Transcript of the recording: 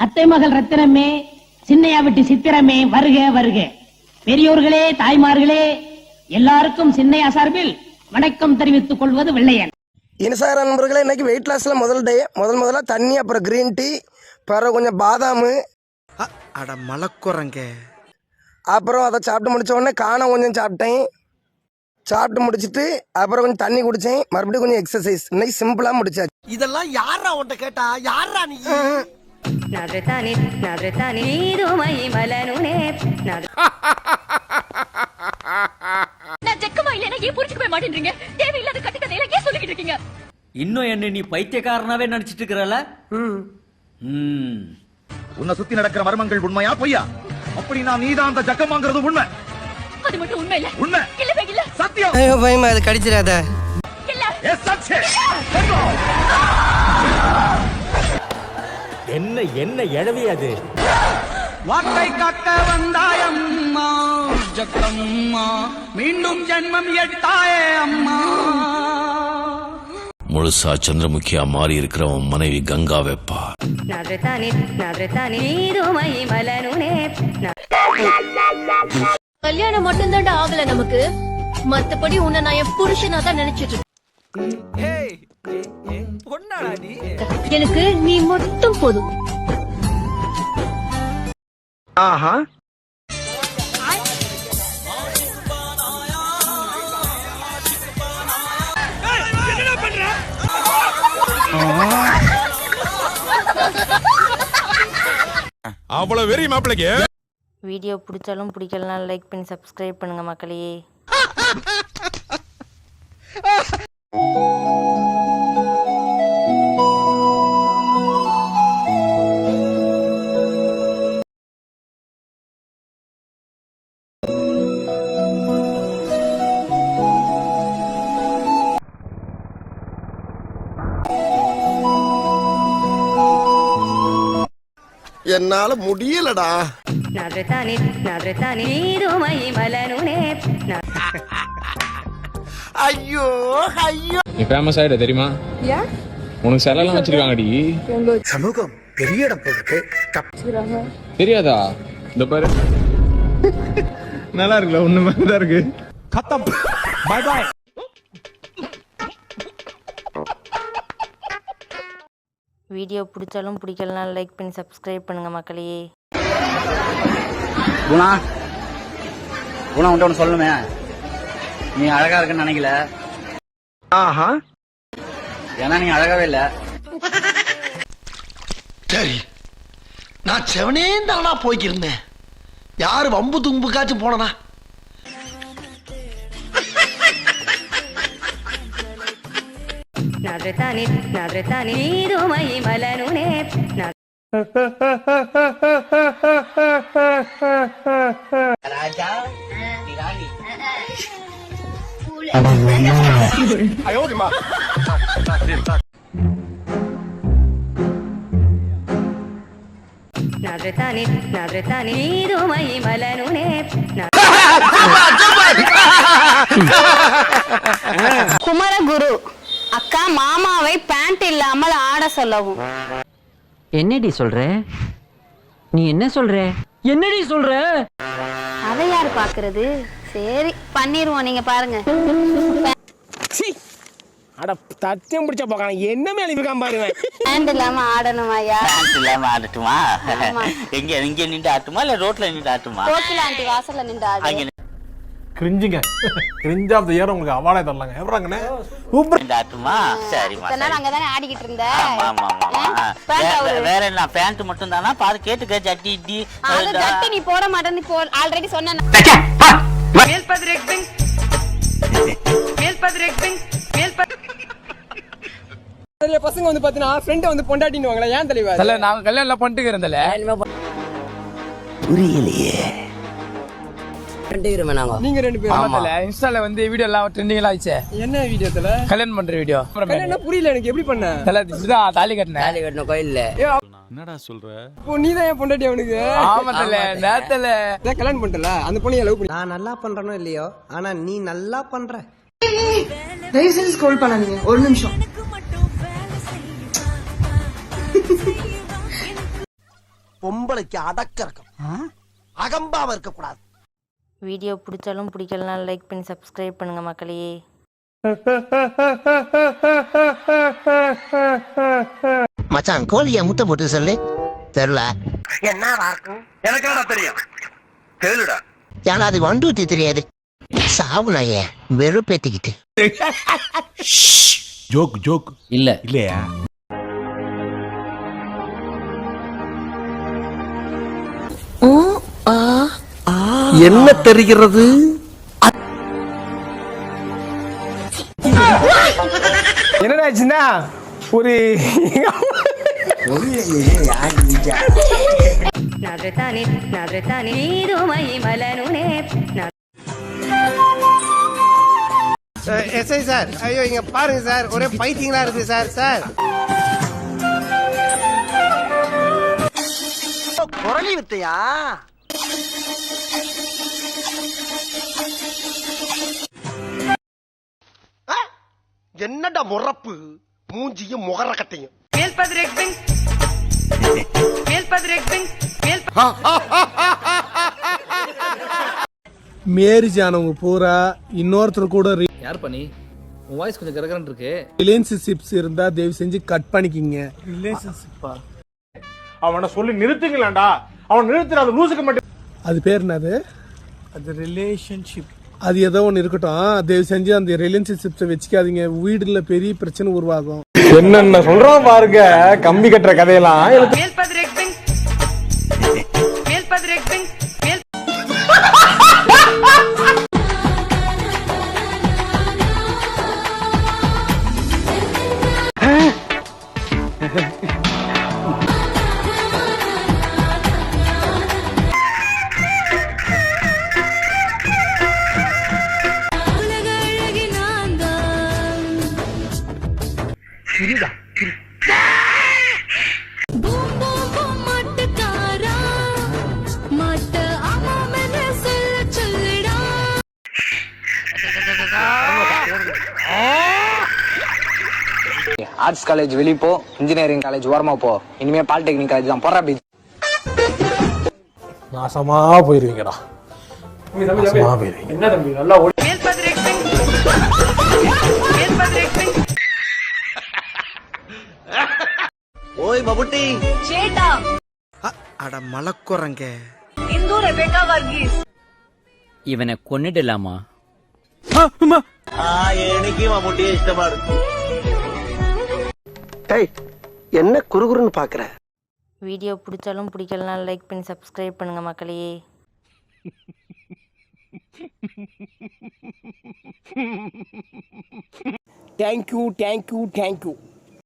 அத்தை மகள் ரத்தினமே, சின்னையா விட்டு சித்திரமே, வருக வருக. பெரியோர்களே, தாய்மார்களே, எல்லாருக்கும் சின்னையா சார்பில் வணக்கம் தெரிவித்துக் கொள்வது வெள்ளையன். இனசார நண்பர்களே, இன்னைக்கு வெயிட் லாஸ்ல முதல் டே. முதல்ல தண்ணி, அப்புறம் கிரீன் டீ, பிறகு கொஞ்சம் பாதாமு, அட மலக்குறங்க, அப்புறம் அதை சாப்பிட்டு முடிச்ச உடனே காணம் கொஞ்சம் சாப்பிட்டேன். சாப்பிட்டு முடிச்சிட்டு அப்புறம் கொஞ்சம் தண்ணி குடிச்சேன். மறுபடியும் கொஞ்சம் எக்ஸசைஸ். இன்னைக்கு சிம்பிளா முடிச்சாச்சு. இதெல்லாம் யாரா உன்ட்ட கேட்டா? யாரா நீ? இன்னும் என்ன நீ பைத்தியக்காரனாவே நடிச்சிட்டு இருக்கிறல? உன்னை சுத்தி நடக்கிற மர்மங்கள் உண்மையா பொய்யா? அப்படின்னா நீதான் அந்த ஜக்கமாங்கிறது உண்மை. அது மட்டும் உண்மை இல்ல. உண்மை இல்லவே இல்ல. சத்தியம். ஐயோ பயமா, அது கடிச்சிராத. இல்ல. எஸ் சச்சே. என்ன என்ன எழவி அது? வாக்கை காக்க வந்தாயம்மா ஜக்கம்மா, மீண்டும் ஜென்மம் எடுத்தாயே அம்மா. முழுசா சந்திரமுகியா மாறி இருக்கிறவன் மனைவி கங்கா வெப்பா. கல்யாணம் மட்டும் தான்டா ஆகல நமக்கு. மத்தபடி உன்னை நான் என் புருஷனா தான் நினைச்சிட்டு. எனக்கு நீ மட்டும் போதும். ஆஹா, அவ்வளவு வெறி மாப்பிளைக்கு. வீடியோ பிடிச்சாலும் பிடிக்கலாம், லைக் பண்ணி சப்ஸ்கிரைப் பண்ணுங்க மக்களே. என்னால முடியலடா. ஐயோ ஐயோ, நீ ஃபேமஸ் ஆயிட தெரியுமா? உனக்கு செலெல்லாம் வச்சிருக்காங்கடி. சமூகம் பெரிய இடம் போயிருக்கு. தெரியாதா? இந்த பாரு, நல்லா இருக்குல்ல? ஒண்ணு மாதிரி தான் இருக்கு. கத்தம். By by. வீடியோ பிடிச்சாலும் பிடிக்கலாம், லைக் பண்ணி சப்ஸ்கிரைப் பண்ணுங்க மக்களே. குணா குணா உன்ட்ட ஒன்று சொல்லணுமே. நீ அழகா இருக்குன்னு நினைக்கல. ஆஹா, ஏன்னா நீ அழகாவே இல்ல. சரி, நான் செவனே தானா போய்க்கிருந்தேன். யாரு வம்பு தும்புக்காச்சும் போனா? குமரகுரு அக்கா மாமாவை பேண்ட் இல்லாமல் ஆட சொல்லவும். என்னடி சொல்ற? நீ என்ன சொல்ற? என்னடி சொல்ற? அதை யாரு பாக்குறது? சரி பண்ணிருவோம், நீங்க பாருங்க. அட தத்தியம் பிடிச்ச போக்கான என்ன மேல இருக்கான் பாருவேன். பேண்ட் இல்லாம ஆடணுமாயா? பேண்ட் இல்லாம ஆடட்டுமா? எங்க இங்க நின்று ஆட்டுமா இல்ல ரோட்ல நின்று ஆட்டுமா? கோகிலா ஆண்டி வாசல்ல நின்று ஆடு. கிரிஞ்சுங்க, கிரிஞ்ச் ஆஃப் தி இயர் உங்களுக்கு அவார்டே தரலாங்க. எப்பறாங்கண்ணே சூப்பர். ஆட்டுமா? சரிமா. நான் அங்க தானே ஆடிக்கிட்டு இருந்த. ஆமா ஆமா. வேற என்ன பேண்ட் மட்டும் தானா? பாரு கேட்டுக்க. ஜட்டி டி அது ஜட்டி நீ போட மாட்டேன்னு போ ஆல்ரெடி சொன்னேன். பசங்க வந்து பாத்தீங்கன்னா ஃப்ரெண்ட் வந்து பொண்டாட்டின்னு ஏன் தலைவா? நாங்க கல்யாணம் பண்ணிட்டு புரியலையே. நீங்க ரெண்டு பேரும் இன்ஸ்டால வந்து வீடியோ எல்லாம் ட்ரெண்டிங் எல்லாம் ஆயிடுச்சு. என்ன வீடியோல? கல்யாணம் பண்ற வீடியோ. என்ன புரியல எனக்கு, எப்படி பண்ண? தாலி கட்டின கோயில்ல. என்னடா சொல்ற? இப்போ நீ தான் பொண்டாட்டி அவனுக்கு? ஆமா தல, நேத்தல கல்யாணம் பண்ணிட்டல அந்த பொண்ணைய லவ் பண்ணி. நான் நல்லா பண்றனோ இல்லையோ, ஆனா நீ நல்லா பண்ற. தயவு செஞ்சு ஸ்க்ரோல் பண்ணாதீங்க, ஒரு நிமிஷம். பொம்பளைக்கு அடக்க இருக்கும், அகம்பாவ இருக்க கூடாது. வீடியோ பிடிச்சாலும் பிடிக்கலாம் லைக் பண்ணி சப்ஸ்கிரைப் பண்ணுங்க மக்களே. மச்சான் கோழிய முட்டை போட்டு சொல்லு. தெரியல. எனக்கு என்ன தெரியும், கேளுடா. ஏன்னா அது 1 2 3 தெரியாது. சாவுலையே வெறுப்பேத்திக்கிட்டு. ஜோக் ஜோக் இல்ல இல்லையா? என்ன தெரிகிறது? என்னடாச்சுன்னா ஒரு எஸ்ஐ சார், ஐயோ இங்க பாருங்க சார், ஒரே பைத்தியங்களா இருக்கு சார். சார் குரலி வித்தையா? என்னடா முறப்பு மூஞ்சியும் முகர கட்டையும். மேரேஜ் ஆனவங்க பூரா இன்னொருத்தர் கூட யார் பண்ணி உன் வாய்ஸ் கொஞ்சம் கரகரன்னு இருக்கு. ரிலேஷன்ஷிப்ஸ் இருந்தா தயவு செஞ்சு கட் பண்ணிக்கிங்க. ரிலேஷன்ஷிப்பா? அவனை சொல்லி நிறுத்துங்களேன்டா. அவன் நிறுத்துற அது லூசுக்கு மட்டும். அது பேர் என்னது? அது ரிலேஷன்ஷிப். அது ஏதோ ஒன்று இருக்கட்டும், தயவு செஞ்சு அந்த ரிலேஷன்ஷிப்ஸை வச்சுக்காதீங்க. வீடுல பெரிய பிரச்சனை உருவாகும். என்னென்ன சொல்றான் பாருங்க, கம்பி கட்டுற கதையெல்லாம். ஆர்ட்ஸ் காலேஜ் வெளியே போ, இன்ஜினியரிங் காலேஜ் ஓரமா போ, இனிமே பாலிடெக்னிக் காலேஜ் தான் போறா. நாசமா போயிருவீங்கடா, நாசமா போயிருவீங்க. என்ன தம்பி நல்லா ஓய் பபுட்டி. சேட்டா அட மலக்குறங்க. இந்து ரெபேக்கா வர்கீஸ். இவனை கொன்னிடலாமா? எனக்கு பபுட்டியே இஷ்டமா இருக்கு. ஏய் என்ன குறுகுறுன்னு பாக்குற? வீடியோ பிடிச்சாலும் பிடிக்கலாம் லைக் பண்ணி சப்ஸ்கிரைப் பண்ணுங்க மக்களே. Thank you thank you thank you.